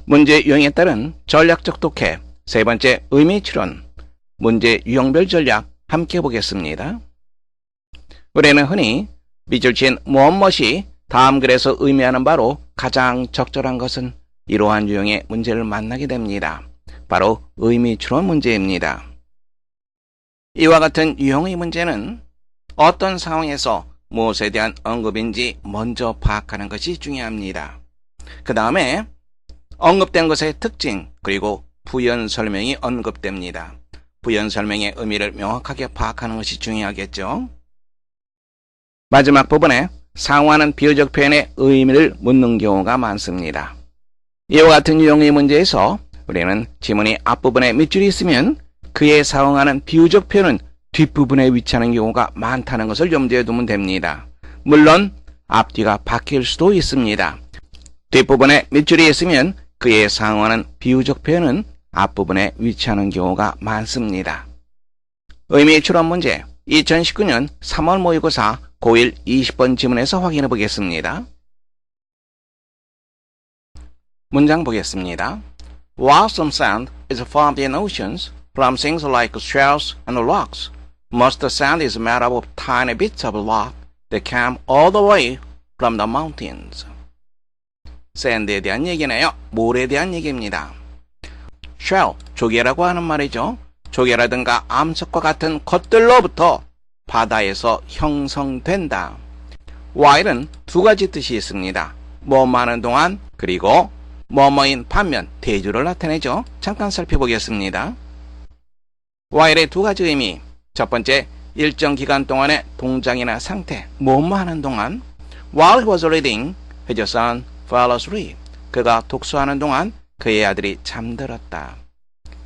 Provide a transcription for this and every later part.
문제 유형에 따른 전략적 독해, 세 번째 의미 추론, 문제 유형별 전략 함께 보겠습니다. 우리는 흔히 밑줄 친 무엇이 다음 글에서 의미하는 바로 가장 적절한 것은 이러한 유형의 문제를 만나게 됩니다. 바로 의미 추론 문제입니다. 이와 같은 유형의 문제는 어떤 상황에서 무엇에 대한 언급인지 먼저 파악하는 것이 중요합니다. 그 다음에 언급된 것의 특징 그리고 부연 설명이 언급됩니다. 부연 설명의 의미를 명확하게 파악하는 것이 중요하겠죠. 마지막 부분에 상호하는 비유적 표현의 의미를 묻는 경우가 많습니다. 이와 같은 유형의 문제에서 우리는 지문이 앞부분에 밑줄이 있으면 그에 상응하는 비유적 표현은 뒷부분에 위치하는 경우가 많다는 것을 염두에 두면 됩니다. 물론 앞뒤가 바뀔 수도 있습니다. 뒷부분에 밑줄이 있으면 그에 상응하는 비유적 표현은 앞부분에 위치하는 경우가 많습니다. 의미 추론 문제 2019년 3월 모의고사 고1 20번 지문에서 확인해 보겠습니다. 문장 보겠습니다. While some sand is formed in oceans from things like shells and rocks, most sand is made up of tiny bits of rock that come all the way from the mountains. 샌드에 대한 얘기네요. 모래에 대한 얘기입니다. shell, 조개라고 하는 말이죠. 조개라든가 암석과 같은 것들로부터 바다에서 형성된다. while은 두 가지 뜻이 있습니다. 뭐뭐 하는 동안 그리고 뭐뭐인 반면 대조를 나타내죠. 잠깐 살펴보겠습니다. while의 두 가지 의미. 첫 번째, 일정 기간 동안의 동작이나 상태, 뭐뭐 하는 동안. While he was reading, his son fell asleep. 그가 독서하는 동안 그의 아들이 잠들었다.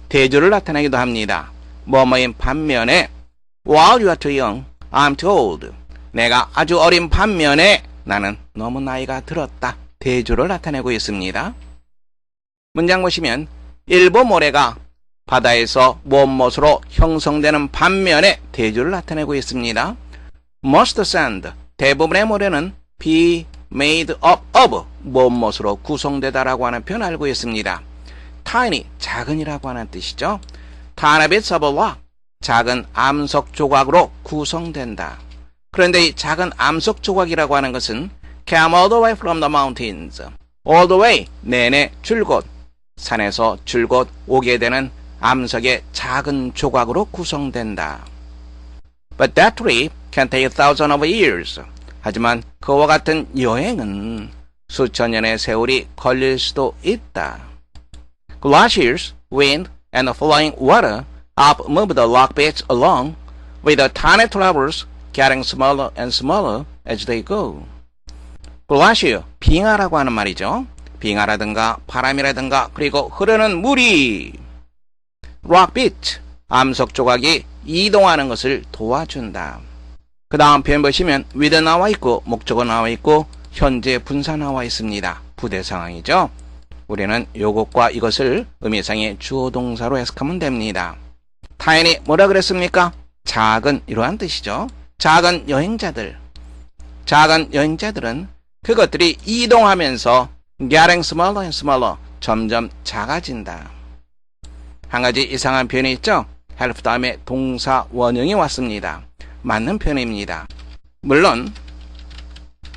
대조를 나타내기도 합니다. 뭐뭐인 반면에 While you are too young, I'm too old. 내가 아주 어린 반면에 나는 너무 나이가 들었다. 대조를 나타내고 있습니다. 문장 보시면 일부 모래가 바다에서 무엇으로 형성되는 반면에 대조를 나타내고 있습니다. Most sand, 대부분의 모래는 be made up of, 무엇으로 구성되다라고 하는 표현 알고 있습니다. tiny, 작은이라고 하는 뜻이죠. tiny bits of rock, 작은 암석 조각으로 구성된다. 그런데 이 작은 암석 조각이라고 하는 것은 came all the way from the mountains. all the way, 내내 줄곧, 산에서 줄곧 오게 되는 암석의 작은 조각으로 구성된다. But that trip can take thousands of years. 하지만 그와 같은 여행은 수천 년의 세월이 걸릴 수도 있다. Glaciers, wind, and flowing water have moved the rock beds along, with the tiny troubles getting smaller and smaller as they go. Glacier, 빙하라고 하는 말이죠. 빙하라든가 바람이라든가 그리고 흐르는 물이 rock bit, 암석 조각이 이동하는 것을 도와준다. 그 다음 표현 보시면 with 나와 있고 목적어 나와 있고 현재 분사 나와 있습니다. 부대 상황이죠. 우리는 요것과 이것을 의미상의 주어 동사로 해석하면 됩니다. tiny 뭐라 그랬습니까? 작은 이러한 뜻이죠. 작은 여행자들. 작은 여행자들은 그것들이 이동하면서 getting smaller and smaller, 점점 작아진다. 한 가지 이상한 표현이 있죠? help 다음에 동사 원형이 왔습니다. 맞는 표현입니다. 물론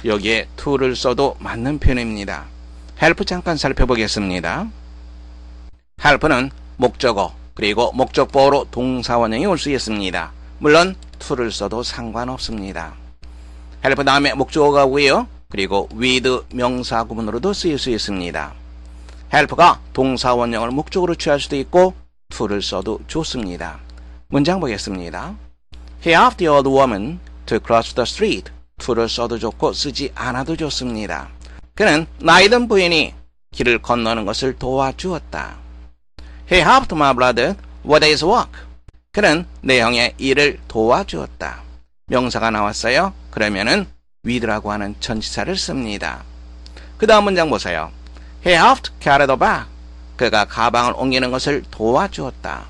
여기에 to를 써도 맞는 표현입니다. help 잠깐 살펴보겠습니다. help는 목적어 그리고 목적보어로 동사 원형이 올 수 있습니다. 물론 to를 써도 상관없습니다. help 다음에 목적어가 오고요. 그리고 with 명사 구문으로도 쓰일 수 있습니다. help가 동사 원형을 목적으로 취할 수도 있고 to를 써도 좋습니다. 문장 보겠습니다. He asked the old woman to cross the street. to를 써도 좋고 쓰지 않아도 좋습니다. 그는 나이든 부인이 길을 건너는 것을 도와주었다. He helped my brother with his work. 그는 내 형의 일을 도와주었다. 명사가 나왔어요. 그러면은 with라고 하는 전치사를 씁니다. 그 다음 문장 보세요. He helped carry the bag. 그가 가방을 옮기는 것을 도와주었다.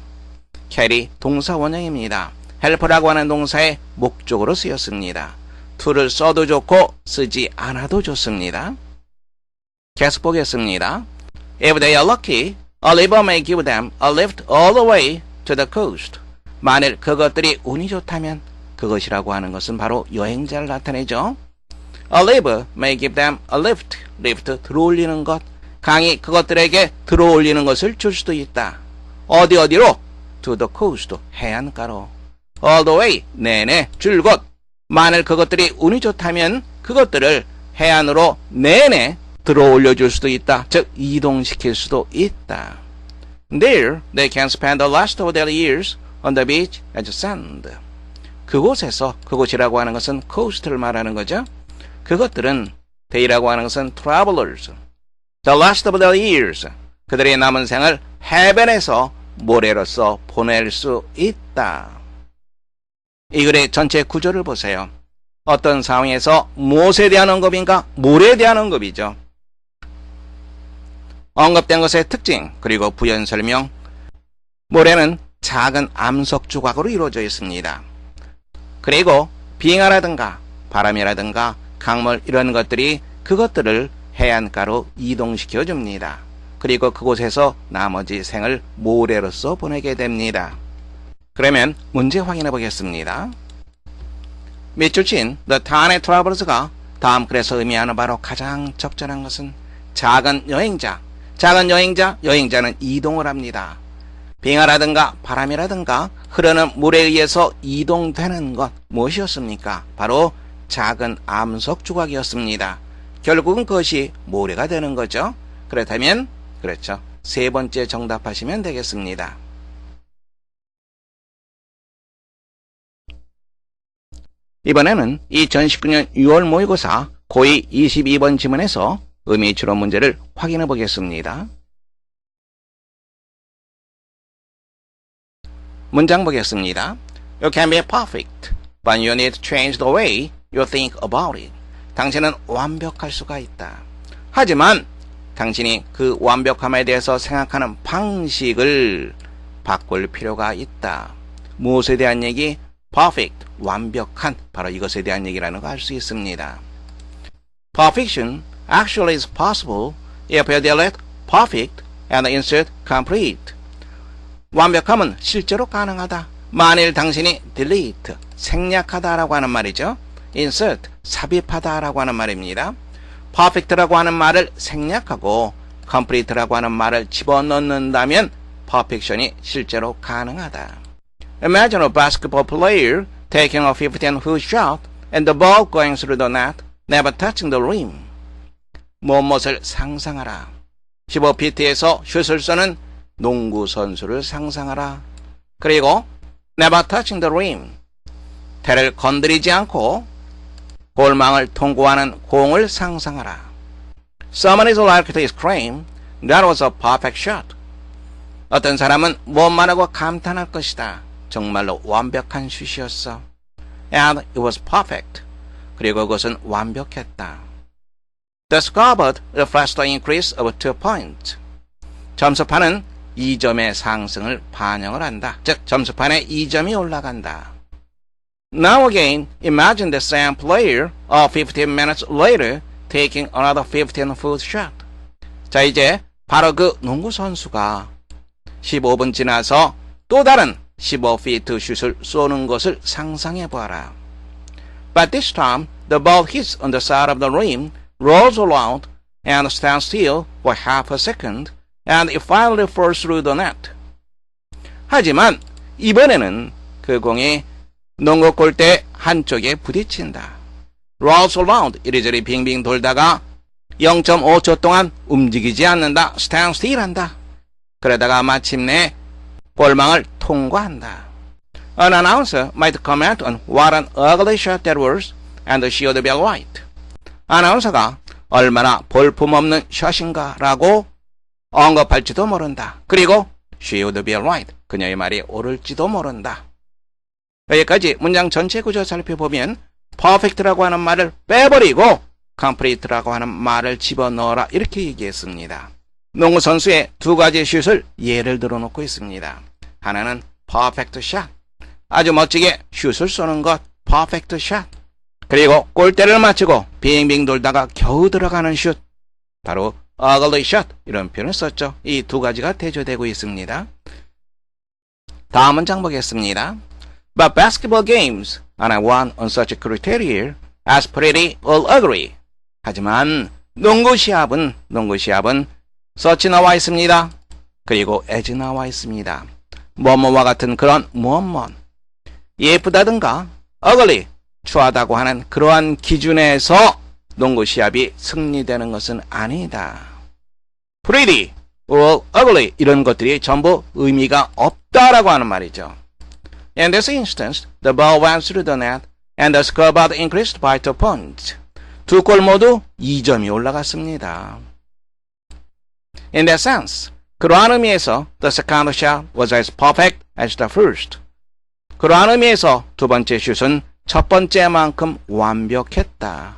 carry 동사 원형입니다. help라고 하는 동사의 목적으로 쓰였습니다. to를 써도 좋고 쓰지 않아도 좋습니다. 계속 보겠습니다. If they are lucky, a river may give them a lift all the way to the coast. 만일 그것들이 운이 좋다면 그것이라고 하는 것은 바로 여행자를 나타내죠. A river may give them a lift. lift, 들어올리는 것. 강이 그것들에게 들어올리는 것을 줄 수도 있다. 어디로? To the coast, 해안가로. All the way, 내내, 줄곧. 만일 그것들이 운이 좋다면 그것들을 해안으로 내내 들어올려줄 수도 있다. 즉 이동시킬 수도 있다. There, they can spend the last of their years on the beach as sand. 그곳에서, 그곳이라고 하는 것은 coast를 말하는 거죠. 그것들은, they라고 하는 것은 travelers. The last of their years, 그들의 남은 생을 해변에서 모래로서 보낼 수 있다. 이 글의 전체 구조를 보세요. 어떤 상황에서 무엇에 대한 언급인가? 모래에 대한 언급이죠. 언급된 것의 특징, 그리고 부연 설명. 모래는 작은 암석 조각으로 이루어져 있습니다. 그리고 빙하라든가 바람이라든가 강물 이런 것들이 그것들을 해안가로 이동시켜 줍니다. 그리고 그곳에서 나머지 생을 모래로서 보내게 됩니다. 그러면 문제 확인해 보겠습니다. 밑줄 친 The Tiny Travelers가 다음 글에서 의미하는 바로 가장 적절한 것은 작은 여행자. 작은 여행자, 여행자는 이동을 합니다. 빙하라든가 바람이라든가 흐르는 물에 의해서 이동되는 것 무엇이었습니까? 바로 작은 암석 조각이었습니다. 결국은 그것이 모래가 되는 거죠. 그렇다면 그렇죠. 세 번째 정답하시면 되겠습니다. 이번에는 2019년 6월 모의고사 고2 22번 지문에서 의미 추론 문제를 확인해 보겠습니다. 문장 보겠습니다. You can be perfect, but you need to change the way you think about it. 당신은 완벽할 수가 있다. 하지만 당신이 그 완벽함에 대해서 생각하는 방식을 바꿀 필요가 있다. 무엇에 대한 얘기? perfect, 완벽한, 바로 이것에 대한 얘기라는 거 알 수 있습니다. Perfection actually is possible if you delete perfect and insert complete. 완벽함은 실제로 가능하다. 만일 당신이 delete, 생략하다라고 하는 말이죠. insert, 삽입하다라고 하는 말입니다. perfect라고 하는 말을 생략하고 complete라고 하는 말을 집어넣는다면 perfection이 실제로 가능하다. Imagine a basketball player taking a 15-foot shot and the ball going through the net, never touching the rim. 무엇을 상상하라. 15피트에서 슛을 쏘는 농구 선수를 상상하라. 그리고 never touching the rim. 태를 건드리지 않고 골망을 통과하는 공을 상상하라. Someone is likely to exclaim, that was a perfect shot. 어떤 사람은 무엇만 하고 감탄할 것이다. 정말로 완벽한 슛이었어. And it was perfect. 그리고 그것은 완벽했다. The scoreboard reflects the increase of 2 points. 점수판은 2점의 상승을 반영을 한다. 즉 점수판에 2점이 올라간다. Now again, imagine the same player 15 minutes later taking another 15-foot shot. 자, 이제 바로 그 농구 선수가 15분 지나서 또 다른 15피트 슛을 쏘는 것을 상상해 보아라. But this time, the ball hits on the side of the rim, rolls around, and stands still for half a second, and it finally falls through the net. 하지만 이번에는 그 공이 농구 골대 한쪽에 부딪힌다. Rolls around, 이리저리 빙빙 돌다가 0.5초 동안 움직이지 않는다. Stand still 한다. 그러다가 마침내 골망을 통과한다. An announcer might comment on what an ugly shot that was, and she would be right. 아나운서가 얼마나 볼품없는 샷인가 라고 언급할지도 모른다. 그리고 she would be right. 그녀의 말이 옳을지도 모른다. 여기까지 문장 전체 구조 살펴보면 perfect라고 하는 말을 빼버리고 complete라고 하는 말을 집어넣어라 이렇게 얘기했습니다. 농구 선수의 두 가지 슛을 예를 들어놓고 있습니다. 하나는 perfect shot, 아주 멋지게 슛을 쏘는 것, perfect shot. 그리고 골대를 맞추고 빙빙 돌다가 겨우 들어가는 슛, 바로 ugly shot 이런 표현을 썼죠. 이 두 가지가 대조되고 있습니다. 다음 문장 보겠습니다. But basketball games are not one on such criteria as pretty or ugly. 하지만 농구 시합은 such 나와 있습니다. 그리고 as 나와 있습니다. 뭐뭐와 같은 그런 무엇 예쁘다든가 ugly 추하다고 하는 그러한 기준에서 농구 시합이 승리되는 것은 아니다. pretty or ugly 이런 것들이 전부 의미가 없다라고 하는 말이죠. In this instance, the ball went through the net and the scoreboard increased by 2 points. 두 골 모두 2점이 올라갔습니다. In that sense, 그러한 의미에서 the second shot was as perfect as the first. 그러한 의미에서 두 번째 슛은 첫 번째만큼 완벽했다.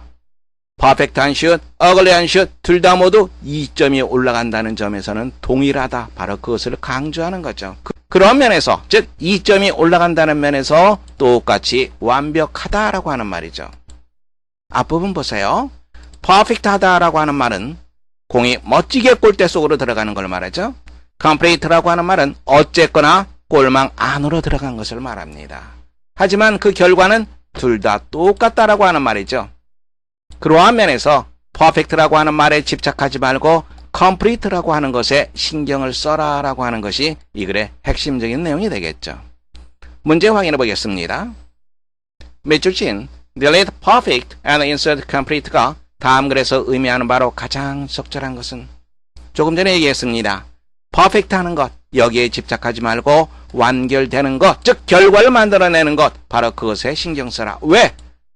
퍼펙트한 슛, 어글리한 슛 둘 다 모두 2점이 올라간다는 점에서는 동일하다. 바로 그것을 강조하는 거죠. 그런 면에서 즉 2점이 올라간다는 면에서 똑같이 완벽하다라고 하는 말이죠. 앞부분 보세요. 퍼펙트하다라고 하는 말은 공이 멋지게 골대 속으로 들어가는 걸 말하죠. complete라고 하는 말은 어쨌거나 골망 안으로 들어간 것을 말합니다. 하지만 그 결과는 둘 다 똑같다라고 하는 말이죠. 그러한 면에서 perfect라고 하는 말에 집착하지 말고 complete라고 하는 것에 신경을 써라라고 하는 것이 이 글의 핵심적인 내용이 되겠죠. 문제 확인해 보겠습니다. 밑줄 친 delete perfect and insert complete가 다음 글에서 의미하는 바로 가장 적절한 것은 조금 전에 얘기했습니다. perfect 하는 것 여기에 집착하지 말고 완결되는 것 즉 결과를 만들어내는 것 바로 그것에 신경 써라. 왜?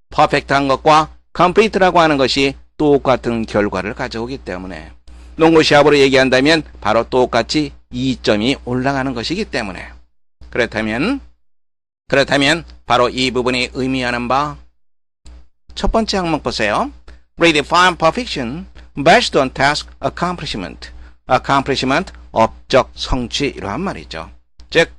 perfect한 것과 complete라고 하는 것이 똑같은 결과를 가져오기 때문에 농구 시합으로 얘기한다면 바로 똑같이 2점이 올라가는 것이기 때문에 그렇다면 바로 이 부분이 의미하는 바 첫 번째 항목 보세요. Redefine perfection based on task accomplishment. accomplishment 업적 성취 이러한 말이죠. 즉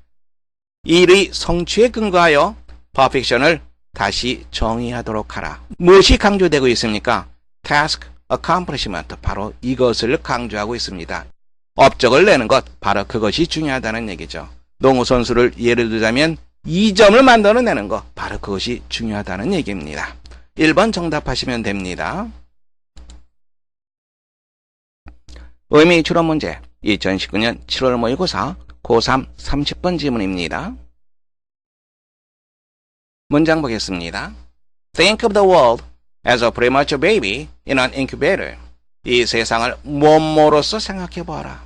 일의 성취에 근거하여 perfection을 다시 정의하도록 하라. 무엇이 강조되고 있습니까? task accomplishment 바로 이것을 강조하고 있습니다. 업적을 내는 것 바로 그것이 중요하다는 얘기죠. 농구 선수를 예를 들자면 2점을 만들어내는 것 바로 그것이 중요하다는 얘기입니다. 1번 정답하시면 됩니다. 의미 추론 문제 2019년 7월 모의고사 고3 30번 지문입니다. 문장 보겠습니다. Think of the world as a premature baby in an incubator. 이 세상을 뭐뭐로서 생각해보아라.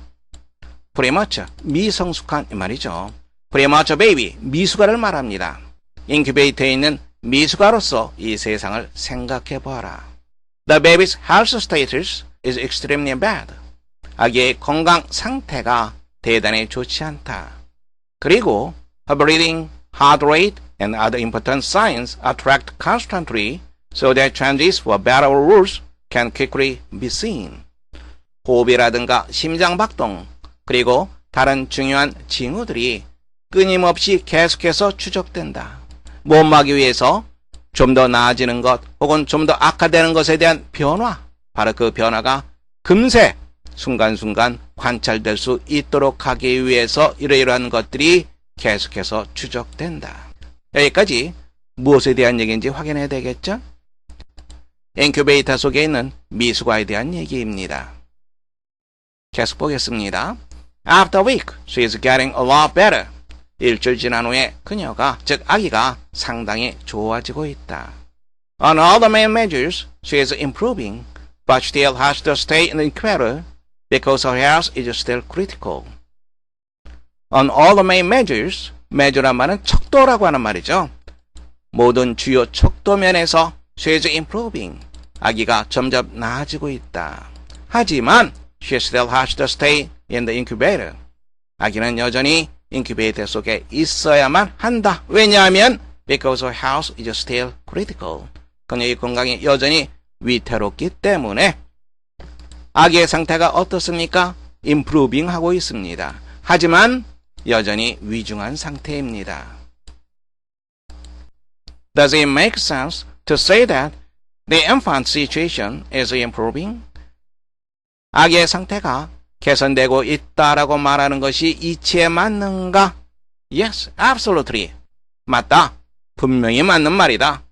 premature, 미성숙한 이 말이죠. premature baby, 미숙아를 말합니다. 인큐베이터에 있는 미숙아로서 이 세상을 생각해보아라. The baby's health status is extremely bad. 아기의 건강 상태가 대단히 좋지 않다. 그리고 her breathing, heart rate, and other important signs are tracked constantly so that changes for better or worse can quickly be seen. 호흡이라든가 심장박동 그리고 다른 중요한 징후들이 끊임없이 계속해서 추적된다. 몸막이 위해서 좀 더 나아지는 것 혹은 좀 더 악화되는 것에 대한 변화 바로 그 변화가 금세 순간순간 관찰될 수 있도록 하기 위해서 이러이러한 것들이 계속해서 추적된다. 여기까지 무엇에 대한 얘기인지 확인해야 되겠죠? 인큐베이터 속에 있는 미숙아에 대한 얘기입니다. 계속 보겠습니다. After a week, she is getting a lot better. 일주일 지난 후에 그녀가, 즉 아기가 상당히 좋아지고 있다. On all the main measures, she is improving, but still has to stay in the incubator because her health is still critical. On all the main measures, measure란 말은 척도라고 하는 말이죠. 모든 주요 척도면에서 she is improving. 아기가 점점 나아지고 있다. 하지만 she still has to stay in the incubator. 아기는 여전히 인큐베이터 속에 있어야만 한다. 왜냐하면 because her health is still critical. 그녀의 건강이 여전히 위태롭기 때문에 아기의 상태가 어떻습니까? improving 하고 있습니다. 하지만 여전히 위중한 상태입니다. Does it make sense to say that the infant situation is improving? 아기의 상태가 개선되고 있다라고 말하는 것이 이치에 맞는가? Yes, absolutely. 맞다. 분명히 맞는 말이다.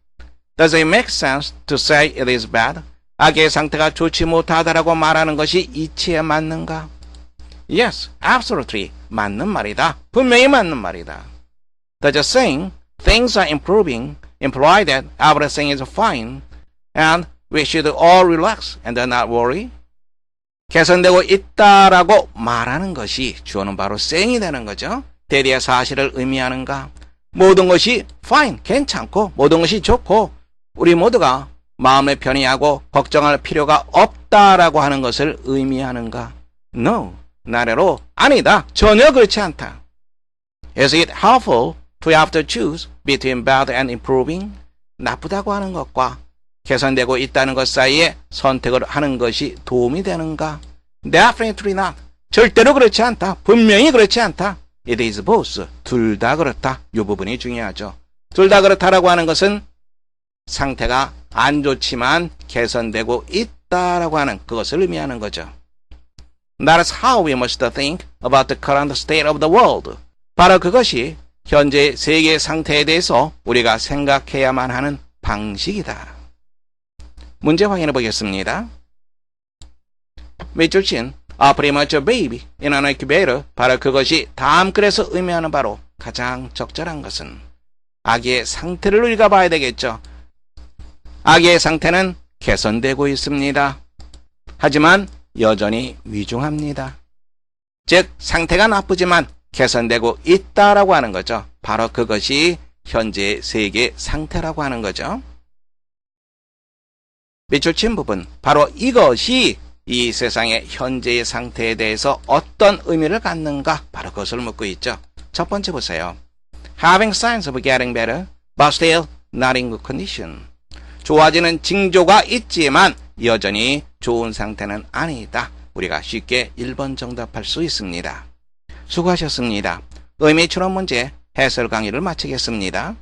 Does it make sense to say it is bad? 아기의 상태가 좋지 못하다라고 말하는 것이 이치에 맞는가? Yes, absolutely. 맞는 말이다. 분명히 맞는 말이다. Does it saying things are improving imply that everything is fine and we should all relax and not worry? 개선되고 있다라고 말하는 것이 주어는 바로 saying이 되는 거죠. 대리의 사실을 의미하는가? 모든 것이 fine, 괜찮고 모든 것이 좋고 우리 모두가 마음을 편히 하고 걱정할 필요가 없다라고 하는 것을 의미하는가? No, not at all. 아니다. 전혀 그렇지 않다. Is it helpful to have to choose between bad and improving? 나쁘다고 하는 것과 개선되고 있다는 것 사이에 선택을 하는 것이 도움이 되는가? Definitely not. 절대로 그렇지 않다. 분명히 그렇지 않다. It is both. 둘 다 그렇다. 이 부분이 중요하죠. 둘 다 그렇다라고 하는 것은 상태가 안 좋지만 개선되고 있다라고 하는 그것을 의미하는 거죠. That is how we must think about the current state of the world. 바로 그것이 현재 세계 상태에 대해서 우리가 생각해야만 하는 방식이다. 문제 확인해 보겠습니다. 밑줄 친 a premature baby in an incubator. 바로 그것이 다음 글에서 의미하는 바로 가장 적절한 것은 아기의 상태를 우리가 봐야 되겠죠. 아기의 상태는 개선되고 있습니다. 하지만 여전히 위중합니다. 즉 상태가 나쁘지만 개선되고 있다라고 하는 거죠. 바로 그것이 현재의 세계 상태라고 하는 거죠. 밑줄 친 부분, 바로 이것이 이 세상의 현재의 상태에 대해서 어떤 의미를 갖는가? 바로 그것을 묻고 있죠. 첫 번째 보세요. Having signs of getting better, but still not in good condition. 좋아지는 징조가 있지만 여전히 좋은 상태는 아니다. 우리가 쉽게 1번 정답할 수 있습니다. 수고하셨습니다. 의미 추론 문제 해설 강의를 마치겠습니다.